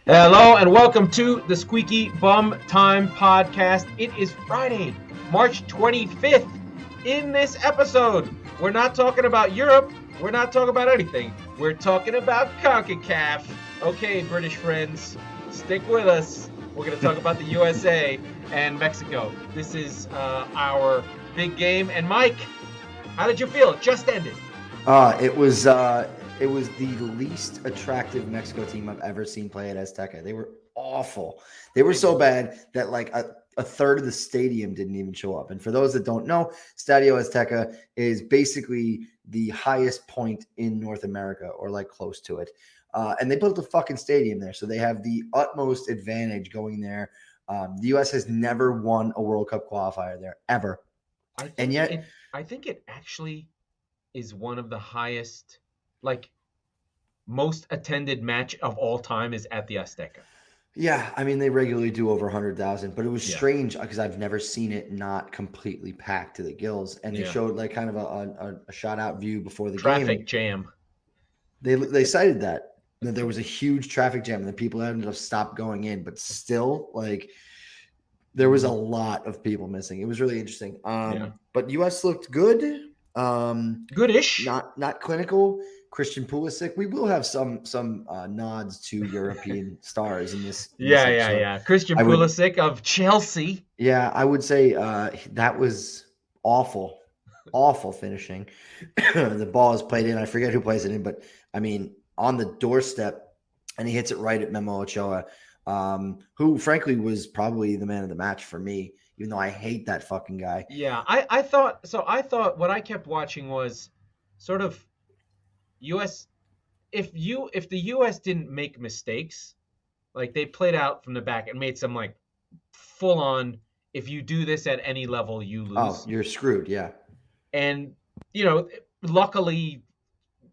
Hello and welcome to the Squeaky Bum Time Podcast. It is Friday, March 25th. In this episode, we're not talking about Europe. We're not talking about anything. We're talking about CONCACAF. Okay, British friends, stick with us. We're going to talk about the USA and Mexico. This is our big game. And Mike, how did you feel? It just ended. It was the least attractive Mexico team I've ever seen play at Azteca. They were awful. They were so bad that like a third of the stadium didn't even show up. And for those that don't know, Estadio Azteca is basically the highest point in North America, or like close to it. And they built a fucking stadium there, so they have the utmost advantage going there. The U.S. has never won a World Cup qualifier there ever, and yet I think it actually is one of the highest, like, most attended match of all time is at the Azteca. Yeah, I mean, they regularly do over 100,000, but it was strange because I've never seen it not completely packed to the gills. And they showed like kind of a shot out view before the game. Traffic jam. They cited that there was a huge traffic jam and the people ended up stopped going in, but still, like, there was a lot of people missing. It was really interesting. But U.S. looked good. Goodish. Not clinical. Christian Pulisic. We will have some nods to European stars in this. Yeah. Christian Pulisic of Chelsea. Yeah, I would say that was awful finishing. The ball is played in. I forget who plays it in, but I mean on the doorstep, and he hits it right at Memo Ochoa, who frankly was probably the man of the match for me, even though I hate that fucking guy. Yeah, I thought what I kept watching was sort of US. If the US didn't make mistakes, like they played out from the back and made some like full on, if you do this at any level, you lose. Oh, you're screwed, yeah. And luckily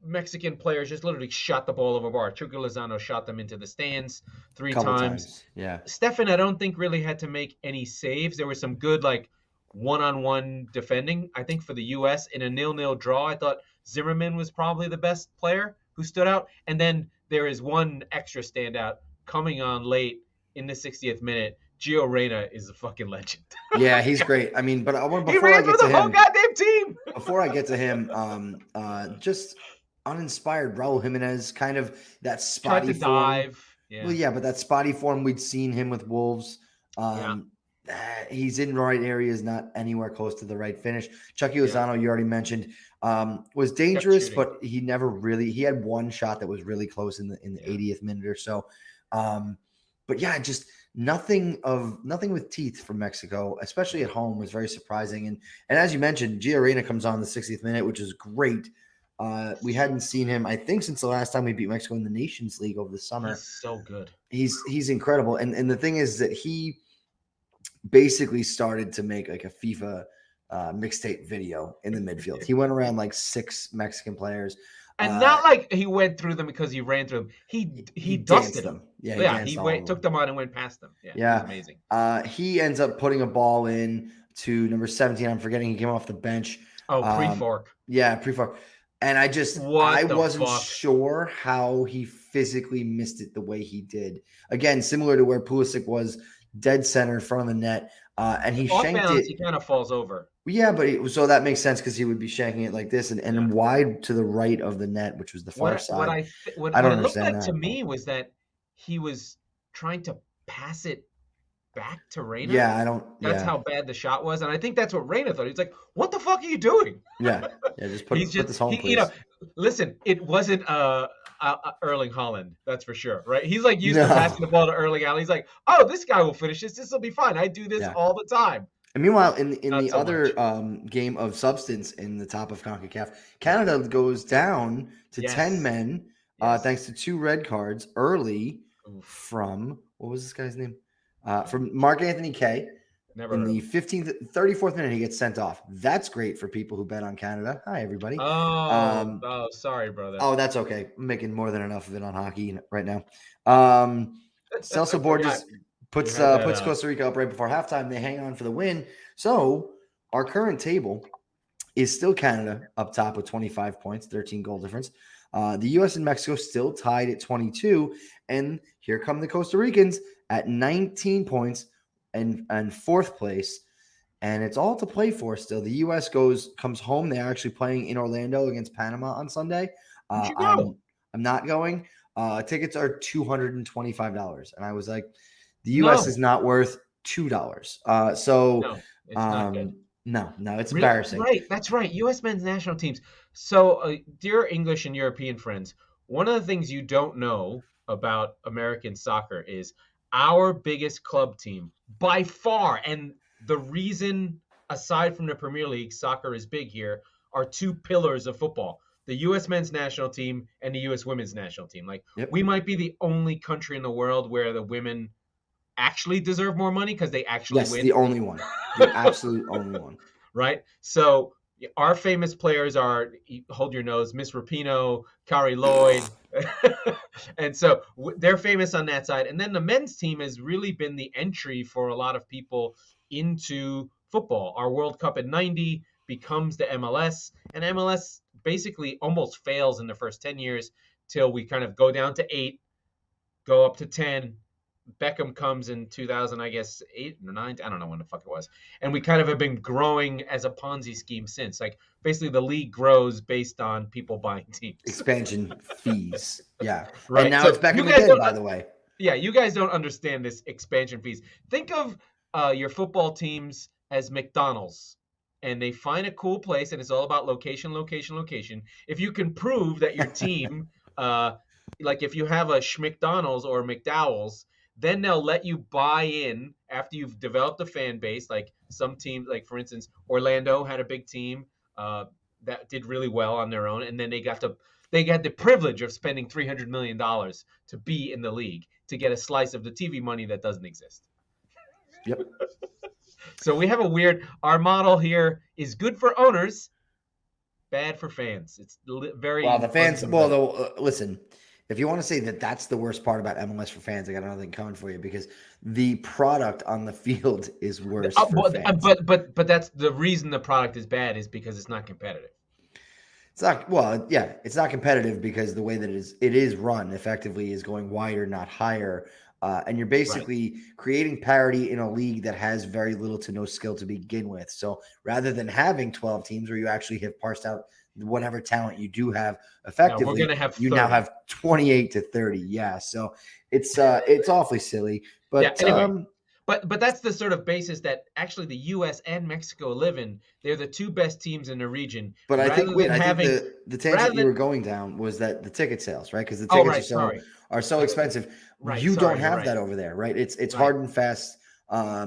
Mexican players just literally shot the ball over bar. Chucky Lozano shot them into the stands three times. Yeah. Stefan, I don't think really had to make any saves. There was some good like one-on-one defending. I think for the U.S. in a 0-0 draw, I thought Zimmerman was probably the best player who stood out. And then there is one extra standout coming on late in the 60th minute. Gio Reyna is a fucking legend. Yeah, he's great. I mean, but I want before I get to him, whole goddamn team. Before I get to him, just uninspired Raul Jimenez, kind of that spotty tried to dive. Yeah. Well, yeah, but that spotty form we'd seen him with Wolves. He's in the right areas, not anywhere close to the right finish. Chucky Lozano, you already mentioned, was dangerous, but he never really. He had one shot that was really close in the 80th minute or so. But yeah, just nothing with teeth from Mexico, especially at home, was very surprising. And as you mentioned, Gio Reyna comes on the 60th minute, which is great. We hadn't seen him, I think, since the last time we beat Mexico in the Nations League over the summer. He's so good. He's incredible. And the thing is that he basically started to make like a FIFA mixtape video in the midfield. He went around like 6 Mexican players. And not like he went through them because he ran through them. He dusted them. Yeah, he took them on and went past them. Yeah. Amazing. He ends up putting a ball in to number 17. I'm forgetting, he came off the bench. Oh, pre-fork. Yeah, pre-fork. And I wasn't sure how he physically missed it the way he did. Again, similar to where Pulisic was, dead center in front of the net, and he shanked it. He kind of falls over. Yeah, but so that makes sense because he would be shanking it like this and wide to the right of the net, which was the far side. What I don't understand that. To me was that he was trying to pass it back to Reyna. Yeah, That's how bad the shot was, and I think that's what Reyna thought. He's like, "What the fuck are you doing?" Yeah, just put this home, please. Listen, it wasn't Erling Haaland, that's for sure, right? He's like used to passing the ball to Erling Haaland. He's like, "Oh, this guy will finish this. This will be fine. I do this all the time." And meanwhile, in the other game of substance in the top of CONCACAF, Canada goes down to 10 men thanks to 2 red cards early from, what was this guy's name? From Mark Anthony Kaye. In the 34th minute, he gets sent off. That's great for people who bet on Canada. Hi, everybody. Oh, sorry, brother. Oh, that's okay. I'm making more than enough of it on hockey right now. Celso Borges puts Costa Rica up right before halftime. They hang on for the win. So our current table is still Canada up top with 25 points, 13 goal difference. The U.S. and Mexico still tied at 22, and here come the Costa Ricans at 19 points and fourth place. And it's all to play for still. The U.S. comes home. They're actually playing in Orlando against Panama on Sunday. You go. I'm not going. Tickets are $225, and I was like, the U.S. is not worth $2. No, it's not good. No, it's embarrassing. Right, that's right. U.S. men's national teams. So, dear English and European friends, one of the things you don't know about American soccer is our biggest club team by far, and the reason, aside from the Premier League, soccer is big here, are two pillars of football: the U.S. men's national team and the U.S. women's national team. We might be the only country in the world where the women actually deserve more money because they actually win. Yes, the only one. The absolute only one. Right? So our famous players are, hold your nose, Miss Rapinoe, Kari Lloyd. And so they're famous on that side. And then the men's team has really been the entry for a lot of people into football. Our World Cup in 90 becomes the MLS, and MLS basically almost fails in the first 10 years till we kind of go down to 8, go up to 10. Beckham comes in 2000, I guess, 8 or 9. I don't know when the fuck it was. And we kind of have been growing as a Ponzi scheme since. Basically, the league grows based on people buying teams. Expansion fees. Yeah. Right. And now it's Beckham again, by the way. Yeah, you guys don't understand this expansion fees. Think of your football teams as McDonald's, and they find a cool place, and it's all about location. If you can prove that your team, if you have a Schmcdonald's or McDowell's, then they'll let you buy in after you've developed a fan base. Like some teams, like for instance, Orlando had a big team that did really well on their own, and then they got the privilege of spending $300 million to be in the league to get a slice of the TV money that doesn't exist. Yep. So we have our model here is good for owners, bad for fans. It's very well. The fans, listen. If you want to say that that's the worst part about MLS for fans, I got another thing coming for you, because the product on the field is worse for fans. But that's the reason the product is bad is because it's not competitive. It's not. Well, yeah, it's not competitive because the way that it is run effectively is going wider, not higher. And you're basically creating parity in a league that has very little to no skill to begin with. So rather than having 12 teams where you actually have parsed out whatever talent you do have effectively, you now have 28 to 30. Yeah. So it's awfully silly. But yeah, anyway, but that's the sort of basis that actually the U.S. and Mexico live in. They're the two best teams in the region. But I think the tangent you were going down was that the ticket sales, right? Because the tickets are so expensive. Right. You don't have that over there, right? It's hard and fast.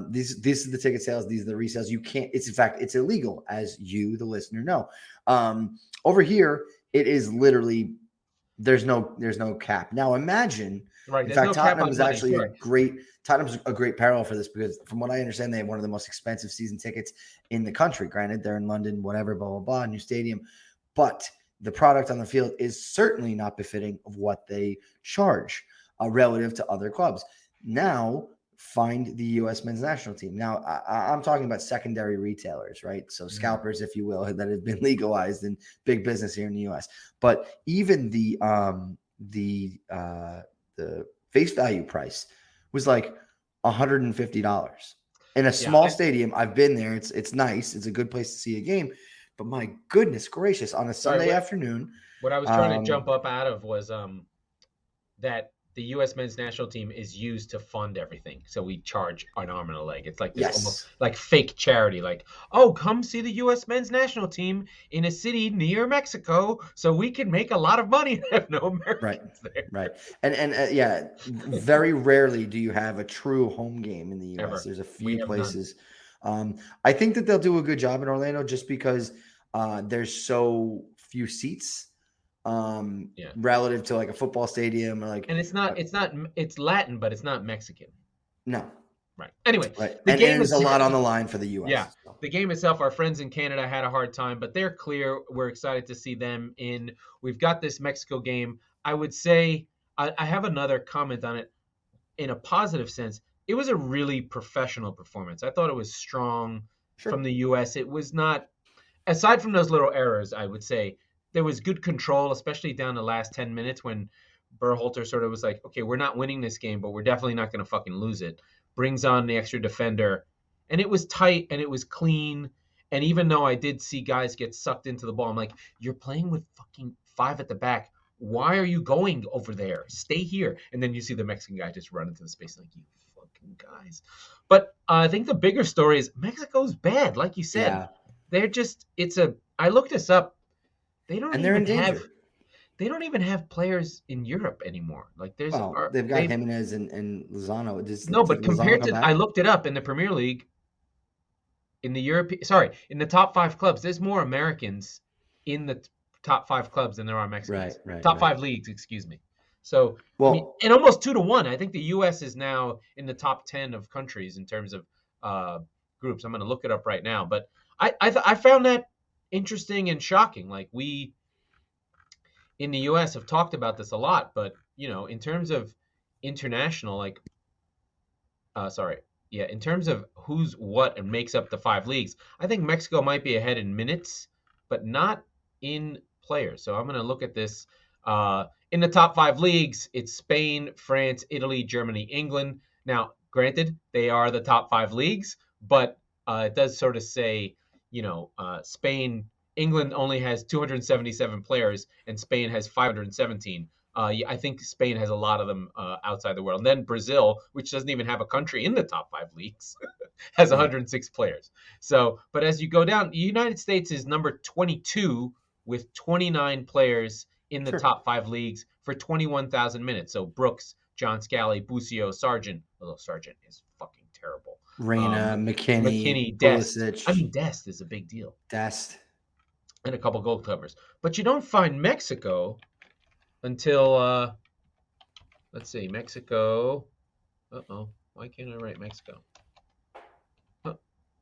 This is the ticket sales. These are the resales. You can't. It's illegal, as you, the listener, know. Over here, it is literally there's no cap. Now imagine. Right. In fact, Tottenham is actually Tottenham's a great parallel for this, because from what I understand, they have one of the most expensive season tickets in the country. Granted, they're in London, whatever, blah, blah, blah, new stadium. But the product on the field is certainly not befitting of what they charge relative to other clubs. Now, find the U.S. men's national team. Now, I'm talking about secondary retailers, right? So scalpers, if you will, that have been legalized in big business here in the U.S. But even the face value price was like $150 in a small stadium. I've been there. It's nice. It's a good place to see a game. But my goodness gracious, on a Sunday afternoon. What I was trying to jump up out of was that the U.S. men's national team is used to fund everything. So we charge an arm and a leg. It's like this almost like fake charity. Like, oh, come see the U.S. men's national team in a city near Mexico so we can make a lot of money and have no Americans there. Right. And very rarely do you have a true home game in the U.S. Ever. There's a few places. I think that they'll do a good job in Orlando just because there's so few seats. Relative to like a football stadium, or like, and it's Latin, but it's not Mexican. No, right. Anyway, the game is a lot on the line for the U.S. Yeah, the game itself, our friends in Canada had a hard time, but they're clear. We're excited to see them in. We've got this Mexico game. I would say I have another comment on it in a positive sense. It was a really professional performance. I thought it was strong from the U.S. It was not, aside from those little errors, I would say. there was good control, especially down the last 10 minutes when Berhalter sort of was like, okay, we're not winning this game, but we're definitely not going to fucking lose it. Brings on the extra defender. And it was tight and it was clean. And even though I did see guys get sucked into the ball, I'm like, you're playing with fucking 5 at the back. Why are you going over there? Stay here. And then you see the Mexican guy just run into the space like, you fucking guys. But I think the bigger story is Mexico's bad, like you said. Yeah. They're just, I looked this up. They don't they're in even danger. have, they don't even have players in Europe anymore. Like they've got Jimenez and Lozano. But compared to, I looked it up in the Premier League, in the top 5 clubs, there's more Americans in the top 5 clubs than there are Mexicans. Right. Top 5 leagues, excuse me. So, and almost 2-1. I think the U.S. is now in the top 10 of countries in terms of groups. I'm going to look it up right now. But I found that interesting and shocking. Like we in the U.S. have talked about this a lot, but in terms of international, in terms of who's what and makes up the 5 leagues, I think Mexico might be ahead in minutes, but not in players. So I'm going to look at this. In the top 5 leagues, it's Spain, France, Italy, Germany, England. Now, granted, they are the top 5 leagues, but it does sort of say, Spain, England only has 277 players, and Spain has 517. I think Spain has a lot of them outside the world. And then Brazil, which doesn't even have a country in the top 5 leagues, has 106 players. So, but as you go down, the United States is number 22 with 29 players in the top 5 leagues for 21,000 minutes. So Brooks, John Scally, Busio, Sargent, although Sargent is fucking terrible. Reyna, McKinney, Dest. Pulisic. I mean, Dest is a big deal. Dest. And a couple goal covers. But you don't find Mexico until, let's see, Mexico. Why can't I write Mexico?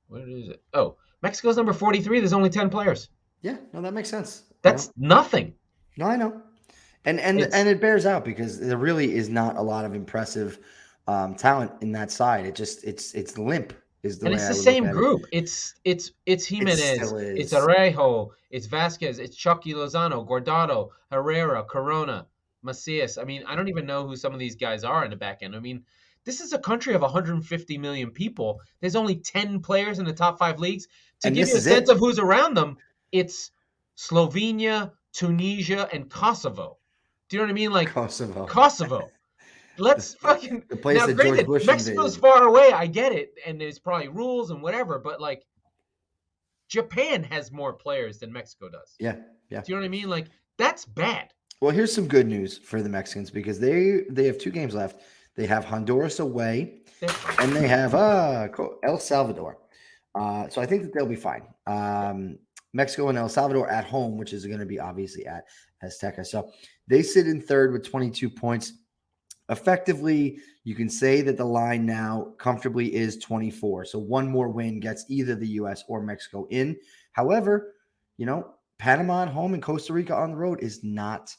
Where is it? Oh, Mexico's number 43. There's only 10 players. Yeah, no, that makes sense. That's nothing. No, I know. And it bears out because there really is not a lot of impressive talent in that side. It's limp. Is the and way it's I the would same look at group. It's Jimenez, it's Arejo, it's Vasquez, it's Chucky Lozano, Guardado, Herrera, Corona, Macias. I mean, I don't even know who some of these guys are in the back end. I mean, this is a country of 150 million people. There's only 10 players in the top 5 leagues. To give you a sense of who's around them, it's Slovenia, Tunisia, and Kosovo. Do you know what I mean? Like Kosovo. Let's fucking the place now. that Granted, George Bush Mexico's invaded. far away. I get it, and there's probably rules and whatever. But like, Japan has more players than Mexico does. Yeah. Do you know what I mean? Like, that's bad. Well, here's some good news for the Mexicans because they have 2 games left. They have Honduras away, and they have El Salvador. So I think that they'll be fine. Mexico and El Salvador at home, which is going to be obviously at Azteca. So they sit in 3rd with 22 points. Effectively, you can say that the line now comfortably is 24. So one more win gets either the U.S. or Mexico in. However, Panama at home and Costa Rica on the road is not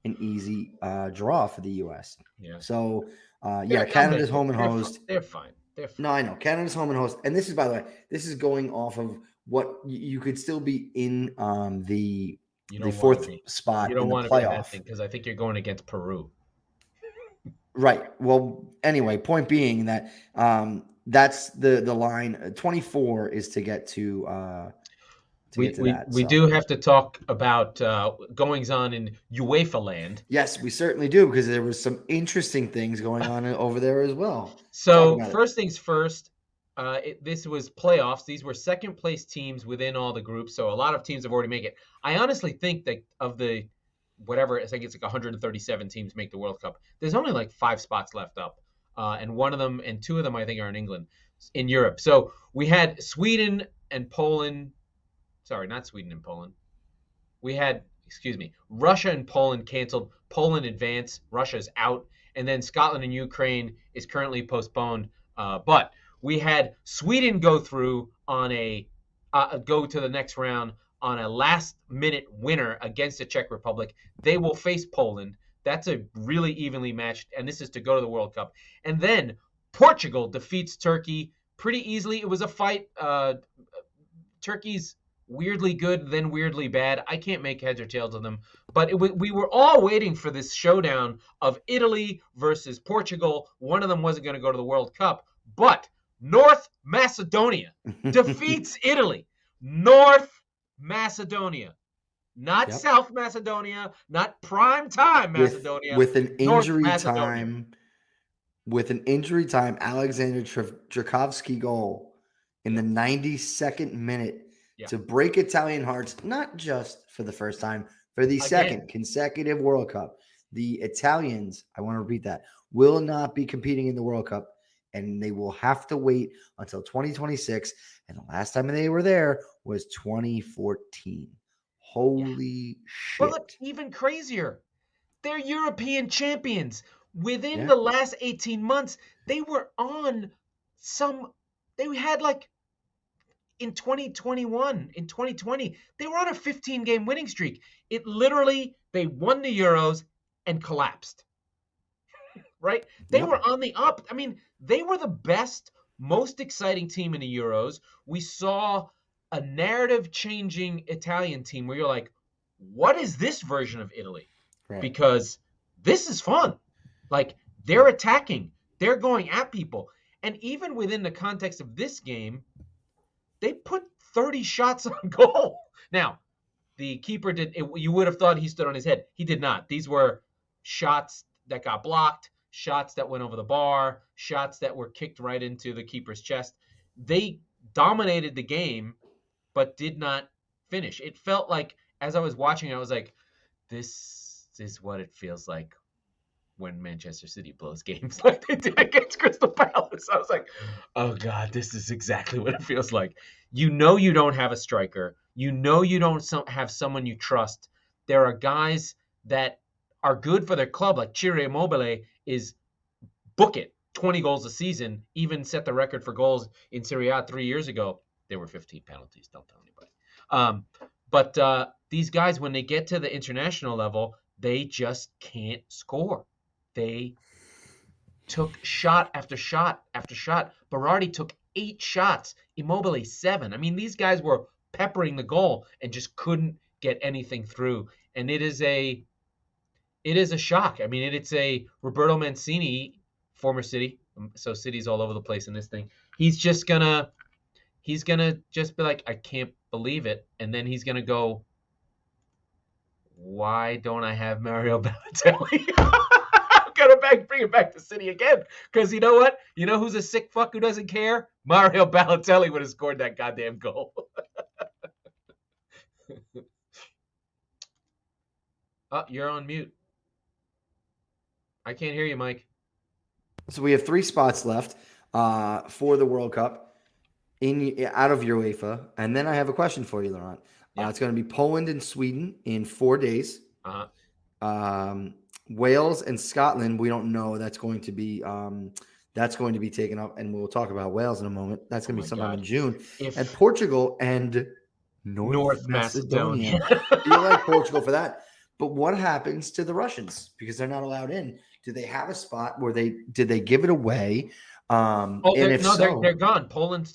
an easy draw for the U.S. Yeah. So, Canada's home and host. They're fine. No, I know. Canada's home and host. And this is, by the way, going off of what you could still be in the 4th spot in the playoff. Because I think you're going against Peru. Right. Well, anyway, point being that that's the line. 24 is to get to we do have to talk about goings on in UEFA land. Yes, we certainly do because there was some interesting things going on over there as well. So first things first, this was playoffs. These were second place teams within all the groups. So a lot of teams have already made it. I honestly think that of the I think it's like 137 teams make the World Cup. There's only like 5 spots left up. And 2 of them I think are in Europe. So we had Sweden and Poland. Sorry, not Sweden and Poland. We had, Russia and Poland canceled. Poland advanced. Russia's out. And then Scotland and Ukraine is currently postponed. But we had Sweden go through on go to the next round on a last-minute winner against the Czech Republic. They will face Poland. That's a really evenly matched, and this is to go to the World Cup. And then Portugal defeats Turkey pretty easily. It was a fight. Turkey's weirdly good, then weirdly bad. I can't make heads or tails of them. But we were all waiting for this showdown of Italy versus Portugal. One of them wasn't going to go to the World Cup. But North Macedonia defeats Italy. North Macedonia. Not South Macedonia, not prime time Macedonia. With an injury Macedonia. time, Alexander Trzaskowski goal in the 92nd minute to break Italian hearts, not just for the first time, for the second consecutive World Cup. The Italians, I want to repeat that, will not be competing in the World Cup, and they will have to wait until 2026. And the last time they were there was 2014. Holy shit. But look, even crazier. They're European champions. Within the last 18 months, they were on they had like in 2021, in 2020, they were on a 15-game winning streak. It literally, they won the Euros and collapsed. Right? They were on the up. I mean, they were the best, most exciting team in the Euros. We saw a narrative-changing Italian team where you're like, what is this version of Italy? Right. Because this is fun. Like, they're attacking. They're going at people. And even within the context of this game, they put 30 shots on goal. Now, the keeper you would have thought he stood on his head. He did not. These were shots that got blocked, shots that went over the bar, shots that were kicked right into the keeper's chest. They dominated the game, but did not finish. It felt like, as I was watching, I was like, this is what it feels like when Manchester City blows games like they did against Crystal Palace. I was like, oh God, this is exactly what it feels like. You know you don't have a striker. You know you don't have someone you trust. There are guys that are good for their club, like Ciro Immobile is book it, 20 goals a season, even set the record for goals in Serie A 3 years ago. There were 15 penalties, don't tell anybody. But these guys, when they get to the international level, they just can't score. They took shot after shot after shot. Berardi took 8 shots, Immobile 7. I mean, these guys were peppering the goal and just couldn't get anything through. And it is a shock. I mean, it's a Roberto Mancini, former City. So City's all over the place in this thing. He's gonna just be like, I can't believe it. And then he's gonna go, why don't I have Mario Balotelli? I'm gonna bring it back to City again. Because you know what? You know who's a sick fuck who doesn't care? Mario Balotelli would have scored that goddamn goal. Oh, you're on mute. I can't hear you, Mike. So we have 3 spots left for the World Cup out of UEFA. And then I have a question for you, Laurent. It's going to be Poland and Sweden in 4 days. Wales and Scotland, we don't know. That's going to be taken up, and we'll talk about Wales in a moment. That's going to be sometime in June. And Portugal and North Macedonia. You like Portugal for that. But what happens to the Russians? Because they're not allowed in. Do they have a spot where did they give it away? They're gone. Poland.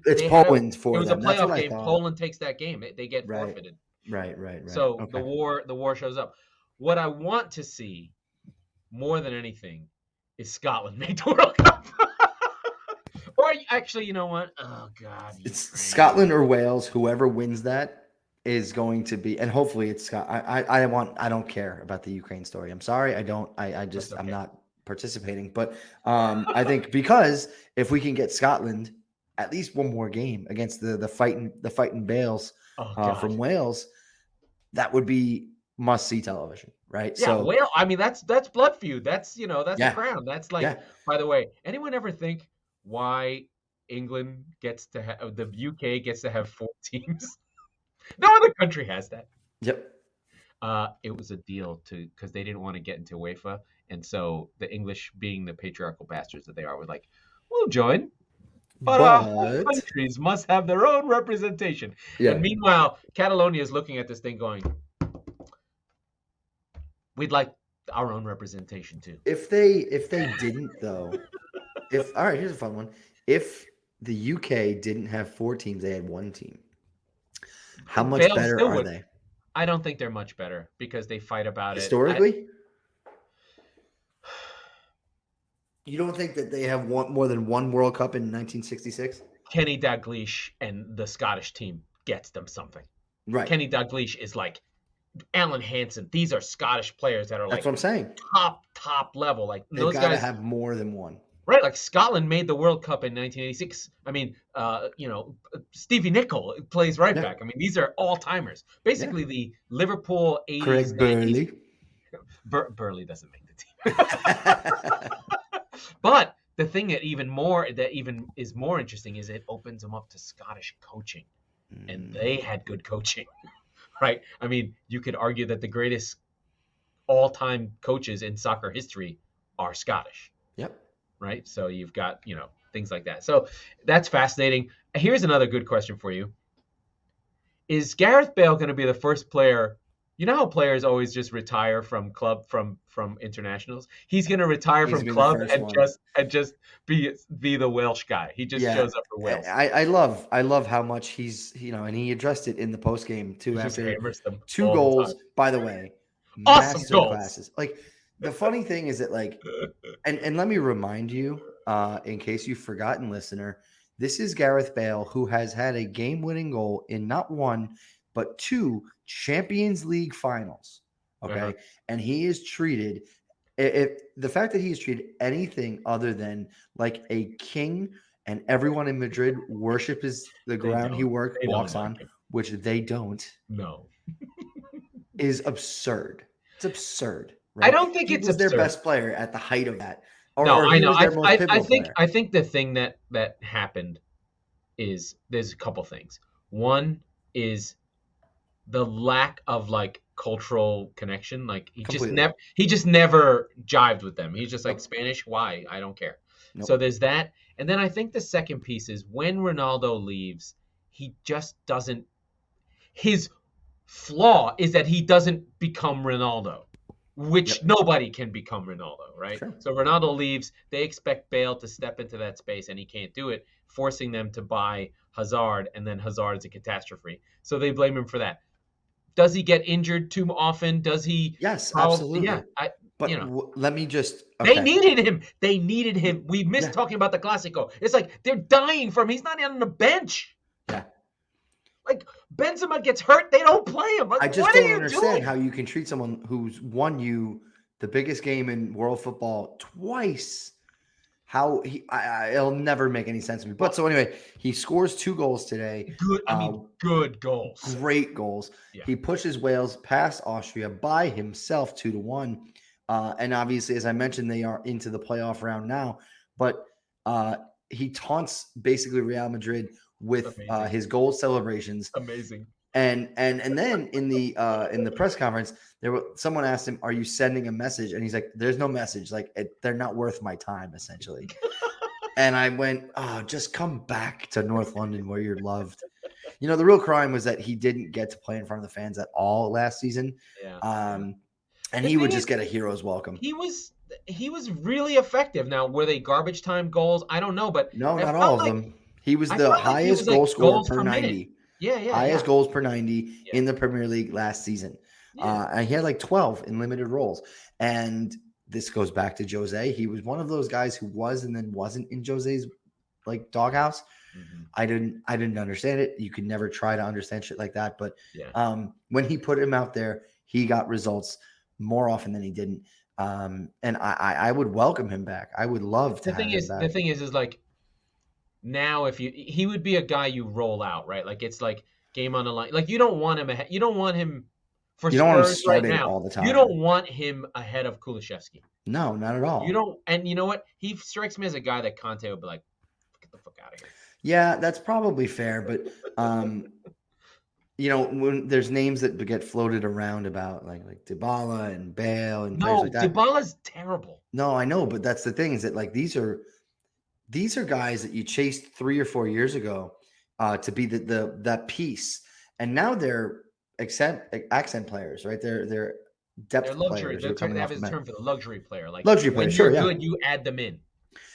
It's Poland for them. It was a playoff game. Poland takes that game. They get forfeited. Right. So the war shows up. What I want to see more than anything is Scotland make the World Cup. Or actually, you know what? Oh God, it's Scotland or Wales. Whoever wins that is going to be, and hopefully it's Scott. I don't care about the Ukraine story. I'm sorry. I don't. I'm not participating. But I think because if we can get Scotland at least one more game against the fighting Bales from Wales, that would be must-see television, right? Yeah, so, Wales. I mean, that's blood feud. That's the crown. That's like. By the way, anyone ever think why England gets to have the UK gets to have 4 teams? No other country has that. Yep. It was a deal because they didn't want to get into UEFA, and so the English, being the patriarchal bastards that they are, were like, "We'll join, but all countries must have their own representation." Yeah. And meanwhile, Catalonia is looking at this thing, going, "We'd like our own representation too." If they didn't though, all right, here's a fun one. If the UK didn't have 4 teams, they had 1 team. How much Bale better still are would. they? I don't think they're much better because they fight about it. Historically? You don't think that they have more than one World Cup in 1966? Kenny Dalglish and the Scottish team gets them something. Right. Kenny Dalglish is like Alan Hansen. These are Scottish players that are That's like what I'm saying. Top level. Like They've those got to guys have more than one. Right, like Scotland made the World Cup in 1986. I mean, Stevie Nicol plays right back. I mean, these are all-timers. Basically, the Liverpool 80s, Craig 90s. Burley. Burley doesn't make the team. But the thing that even is more interesting is it opens them up to Scottish coaching. And they had good coaching, right? I mean, you could argue that the greatest all-time coaches in soccer history are Scottish. Yep. Right? So you've got, things like that. So that's fascinating. Here's another good question for you. Is Gareth Bale going to be the first player? You know how players always just retire from internationals? He's going to retire from club and just be the Welsh guy. He just shows up for Wales. I love how much he's, and he addressed it in the post game too. After 2 goals, by the way, awesome goals. Classes. Like, the funny thing is that, like, and let me remind you, in case you've forgotten, listener, this is Gareth Bale, who has had a game-winning goal in not 1, but 2 Champions League finals. Okay. And he is treated, if the fact that he is treated anything other than like a king, and everyone in Madrid worships the ground he walks on, which they don't. No. is absurd. It's absurd. Right? I don't think it's their best player at the height of that. I know. I think the thing that happened is there's a couple things. One is the lack of like cultural connection. Like he just never jived with them. He's just like, Spanish, why? I don't care. Nope. So there's that. And then I think the second piece is when Ronaldo leaves, he just doesn't. His flaw is that he doesn't become Ronaldo. Which nobody can become Ronaldo, right? Sure. So Ronaldo leaves. They expect Bale to step into that space, and he can't do it, forcing them to buy Hazard, and then Hazard is a catastrophe. So they blame him for that. Does he get injured too often? Does he? Yes, absolutely. Yeah, but let me just. Okay. They needed him. We missed talking about the Clásico. It's like they're dying for him. He's not on the bench. Yeah. Like, Benzema gets hurt, they don't play him. Like, I just don't understand how you can treat someone who's won you the biggest game in world football twice. How it'll never make any sense to me. But so anyway, he scores 2 goals today. Good goals. Great goals. Yeah. He pushes Wales past Austria by himself 2-1. And obviously, as I mentioned, they are into the playoff round now. But he taunts basically Real Madrid with his goal celebrations. Amazing. And then in the press conference, someone asked him, "Are you sending a message?" And he's like, "There's no message. Like, they're not worth my time, essentially." And I went, "Oh, just come back to North London where you're loved." The real crime was that he didn't get to play in front of the fans at all last season. Yeah. And he would just get a hero's welcome. He was really effective. Now, were they garbage time goals? I don't know, but no, not all of them. He was the highest goal scorer per 90. Highest goals per 90 in the Premier League last season. And he had like 12 in limited roles. And this goes back to Jose. He was one of those guys who was and then wasn't in Jose's like doghouse. Mm-hmm. I didn't understand it. You could never try to understand shit like that. But when he put him out there, he got results more often than he didn't. And I would welcome him back. I would love to have him back. The thing is like, now, he would be a guy you roll out, right? Like, it's like game on the line. Like, you don't want him ahead. You don't want him for Spurs want him starting right now. All the time. You don't want him ahead of Kulusevski. No, not at all. You don't. And you know what? He strikes me as a guy that Conte would be like, "Get the fuck out of here." Yeah, that's probably fair. But when there's names that get floated around about like Dybala and Bale and players like that. Dybala's terrible. No, I know, but that's the thing is that like these are guys that you chased 3 or 4 years ago to be that piece, and now they're accent players, right? They're depth luxury. players. They have his term for the luxury player. Like luxury player. When you're good, you add them in.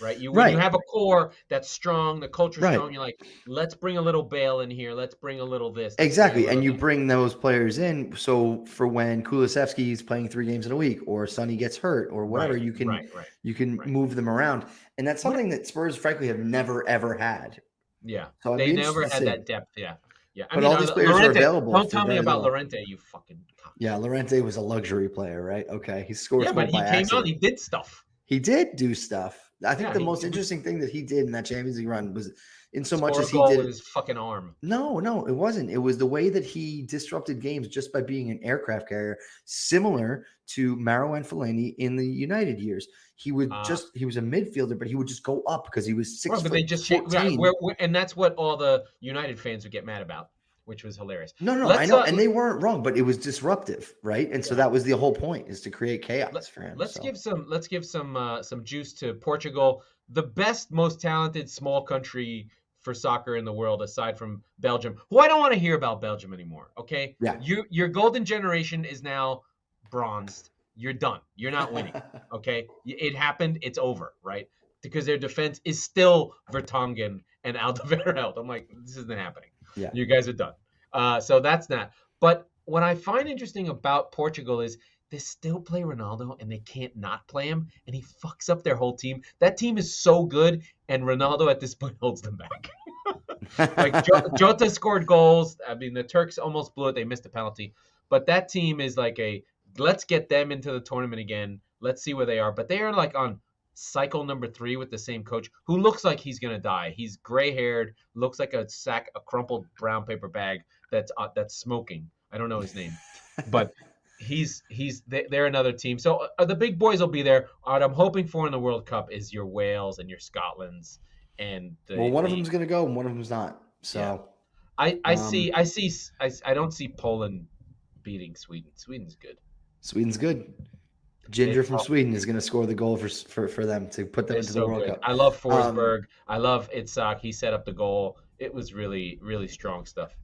right? When Right. you have a core that's strong, the culture's Right. strong, you're like, let's bring a little Bale in here. Let's bring a little this. Exactly. And you bring those players in. So for when Kulusevski is playing 3 games in a week or Sonny gets hurt or whatever, you can move them around. And that's something that Spurs, frankly, have never, ever had. Yeah. So they never had that depth. Yeah. Yeah. But all these players are available. Don't tell me about Laurent, you fucking cock. Yeah, Laurent was a luxury player, right? Okay. He scored but he came out, he did stuff. He did do stuff. I think the most interesting thing that he did in that Champions League run was in so much as he did with his fucking arm. No, it wasn't. It was the way that he disrupted games just by being an aircraft carrier, similar to Marouane Fellaini in the United years. He would he was a midfielder, but he would just go up because he was 6 foot. But they just 14. And that's what all the United fans would get mad about, which was hilarious. No, I know, and they weren't wrong, but it was disruptive, right? And so that was the whole point, is to create chaos for him. Let's give some juice to Portugal, the best, most talented small country for soccer in the world, aside from Belgium, who I don't want to hear about Belgium anymore. Okay, your golden generation is now bronzed. You're done. You're not winning. Okay, it happened. It's over, right? Because their defense is still Vertonghen and Alderweireld. I'm like, this isn't happening. Yeah, you guys are done. So that's not. But what I find interesting about Portugal is they still play Ronaldo and they can't not play him, and he fucks up their whole team. That team is so good, and Ronaldo at this point holds them back. Like Jota scored goals. I mean, the Turks almost blew it. They missed a penalty. But that team is like let's get them into the tournament again. Let's see where they are. But they are like on cycle number 3 with the same coach, who looks like he's going to die. He's gray-haired, looks like a crumpled brown paper bag that's smoking. I don't know his name. But they're another team. So the big boys will be there. What I'm hoping for in the World Cup is your Wales and your Scotlands. And one of them's going to go and one of them's not. So I don't see Poland beating Sweden. Sweden's good. Ginger from Sweden is going to score the goal for them to put them into the World Cup. I love Forsberg. I love Itzhak. He set up the goal. It was really, really strong stuff.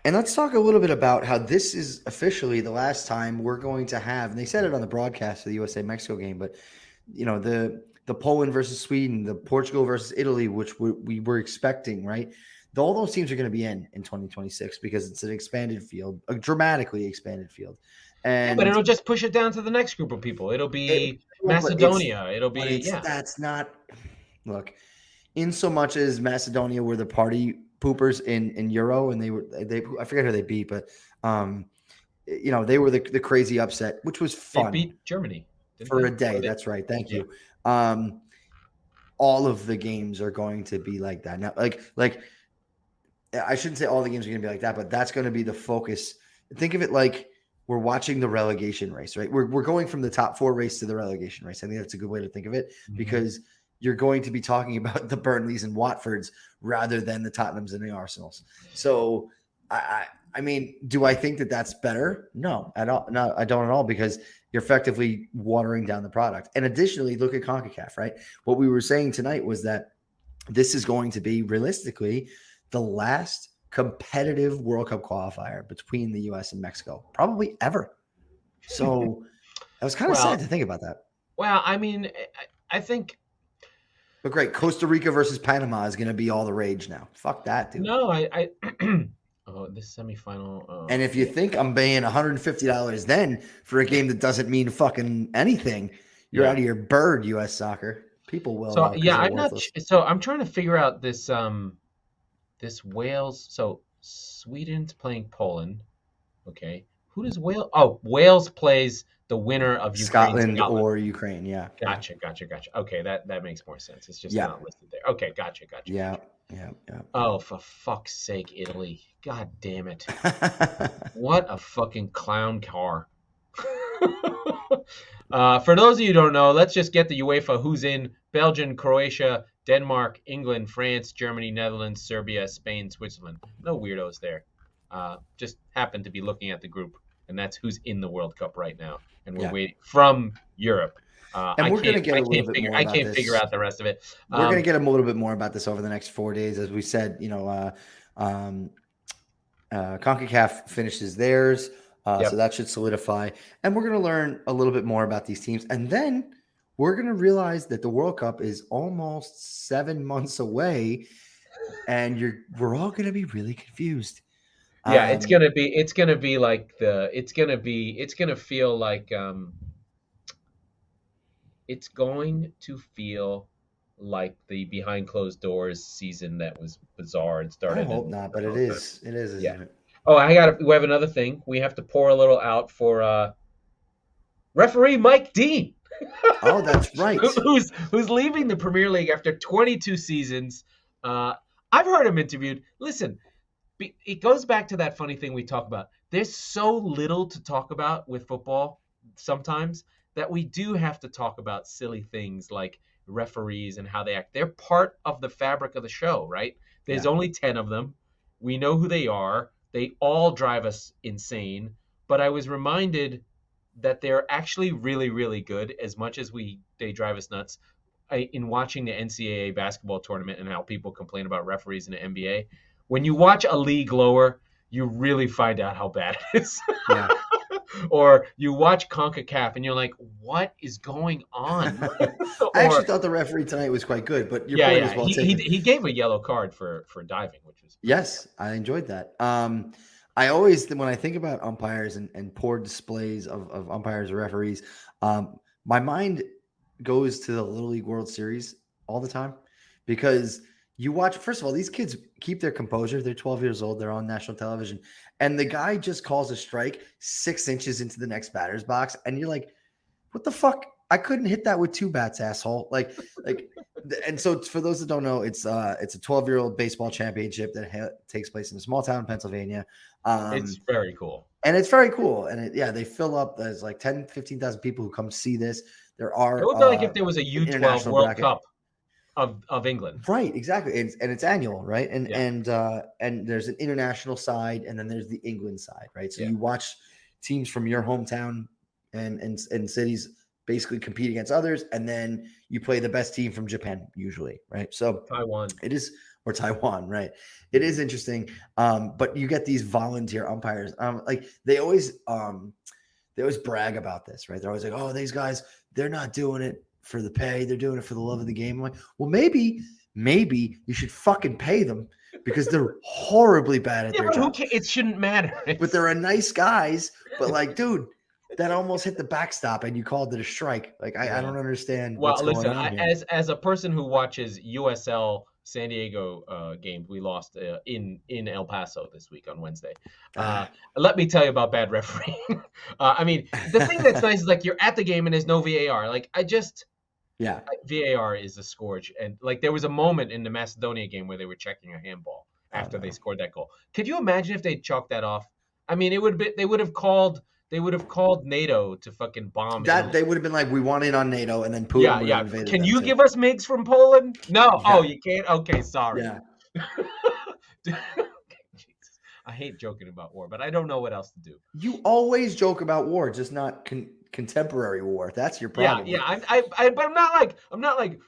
And let's talk a little bit about how this is officially the last time we're going to have, and they said it on the broadcast of the USA-Mexico game, but the Poland versus Sweden, the Portugal versus Italy, which we were expecting, right? All those teams are going to be in 2026 because it's an expanded field, a dramatically expanded field. But it'll just push it down to the next group of people. It'll be Macedonia. That's not – look, in so much as Macedonia were the party poopers in Euro, and they I forget who they beat, but they were the crazy upset, which was fun. They beat Germany for a day. That's right. Thank you. All of the games are going to be like that. Now, like I shouldn't say all the games are going to be like that, but that's going to be the focus. Think of it like we're watching the relegation race, right? We're going from the top 4 race to the relegation race. I think that's a good way to think of it, because you're going to be talking about the Burnleys and Watfords rather than the Tottenhams and the Arsenals. So, I mean, do I think that that's better? No, I don't at all, because you're effectively watering down the product. And additionally, look at CONCACAF, right? What we were saying tonight was that this is going to be realistically the last competitive World Cup qualifier between the U.S. and Mexico, probably ever. So I was kind of sad to think about that. Well, I mean, I think. But great, Costa Rica versus Panama is going to be all the rage now. Fuck that, dude. No, I this semifinal. And if you think I'm paying $150 then for a game that doesn't mean fucking anything, you're out of your bird, U.S. soccer. People will. So I'm not. So I'm trying to figure out this. This Wales. So Sweden's playing Poland. Okay. Who does Wales? Oh, Wales plays the winner of Scotland or Ukraine. Yeah. Gotcha. Okay, that makes more sense. It's just not listed there. Okay, gotcha. Yeah. Oh, for fuck's sake, Italy. God damn it. What a fucking clown car. For those of you who don't know, let's just get the UEFA who's in: Belgium, Croatia, Denmark, England, France, Germany, Netherlands, Serbia, Spain, Switzerland. No weirdos there. Just happen to be looking at the group, and that's who's in the World Cup right now. And we're waiting from Europe. And we're going to get a little bit more. I can't figure out the rest of it. We're going to get a little bit more about this over the next 4 days, as we said. CONCACAF finishes theirs, so that should solidify, and we're going to learn a little bit more about these teams, and then we're going to realize that the World Cup is almost 7 months away, and we're all going to be really confused. Yeah, it's gonna feel like it's going to feel like the behind closed doors season that was bizarre and started. I hope not, but it is, isn't it? Oh, we have another thing. We have to pour a little out for referee Mike Dean. Oh, that's right. who's leaving the Premier League after 22 seasons. I've heard him interviewed. Listen, it goes back to that funny thing we talk about. There's so little to talk about with football sometimes that we do have to talk about silly things like referees and how they act. They're part of the fabric of the show, right? There's only 10 of them. We know who they are. They all drive us insane. But I was reminded that they're actually really, really good, as much as they drive us nuts. In watching the NCAA basketball tournament and how people complain about referees in the NBA, when you watch a league lower, you really find out how bad it is. Yeah. Or you watch CONCACAF and you're like, what is going on? I actually thought the referee tonight was quite good, but your point was well taken. He gave a yellow card for diving, which was yes, I enjoyed that. I always, when I think about umpires and poor displays of umpires or referees, my mind goes to the Little League World Series all the time, because you watch, first of all, these kids keep their composure. They're 12 years old. They're on national television. And the guy just calls a strike 6 inches into the next batter's box. And you're like, what the fuck? I couldn't hit that with 2 bats, asshole. And so for those that don't know, it's a 12-year-old baseball championship that takes place in a small town in Pennsylvania. It's very cool. And it's very cool. And they fill up. There's like 10, 15,000 people who come see this. It would be like if there was a U12 World Cup of England. Right, exactly. And it's annual, right? And there's an international side, and then there's the England side, right? So you watch teams from your hometown and cities basically compete against others, and then you play the best team from Japan usually, right? So Taiwan. Or Taiwan, right? It is interesting. But you get these volunteer umpires. They always brag about this, right? They're always like, oh, these guys, they're not doing it for the pay. They're doing it for the love of the game. I'm like, well, maybe you should fucking pay them, because they're horribly bad at their job. It shouldn't matter. But they're nice guys. But like, dude, that almost hit the backstop and you called it a strike. Like, I don't understand. Well, what's going on here. As a person who watches USL San Diego games, we lost in El Paso this week on Wednesday. Let me tell you about bad refereeing. I mean, the thing that's nice is like you're at the game and there's no VAR. Like VAR is a scourge. And like there was a moment in the Macedonia game where they were checking a handball after they scored that goal. Could you imagine if they chalked that off? I mean, they would have called NATO to fucking bomb that. They would have been like, we want in on NATO, and then Putin would have invaded. Can you give us MiGs from Poland? No. Yeah. Oh, you can't? Okay, sorry. Yeah. Jesus. I hate joking about war, but I don't know what else to do. You always joke about war, just not contemporary war. That's your problem. Yeah. But I'm not like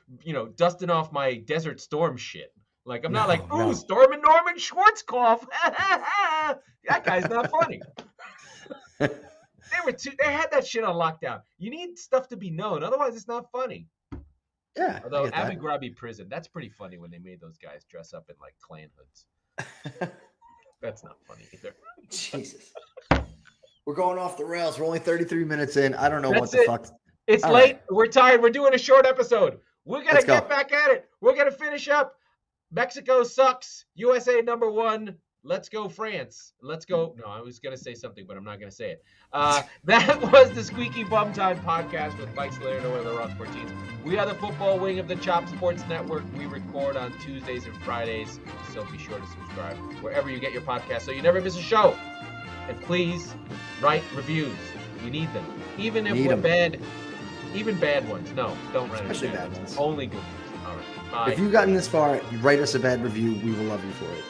dusting off my Desert Storm shit. Like I'm not storming Norman Schwarzkopf. That guy's not funny. They had that shit on lockdown. You need stuff to be known, otherwise it's not funny. Yeah. Although Abu Ghraib prison, that's pretty funny when they made those guys dress up in like clan hoods. That's not funny either. Jesus. We're going off the rails. We're only 33 minutes in. I don't know what the fuck. It's late. Right. We're tired. We're doing a short episode. We're going to get back at it. We're going to finish up. Mexico sucks. USA #1. Let's go France. Let's go. No, I was going to say something, but I'm not going to say it. That was the Squeaky Bum Time Podcast with Mike Slater and Laurent Sportins. We are the football wing of the Chop Sports Network. We record on Tuesdays and Fridays, so be sure to subscribe wherever you get your podcast so you never miss a show. And please write reviews. You need them. Even if we're bad, even bad ones. No, don't write especially bad ones. Only good ones. All right. Bye. If you've gotten this far, write us a bad review. We will love you for it.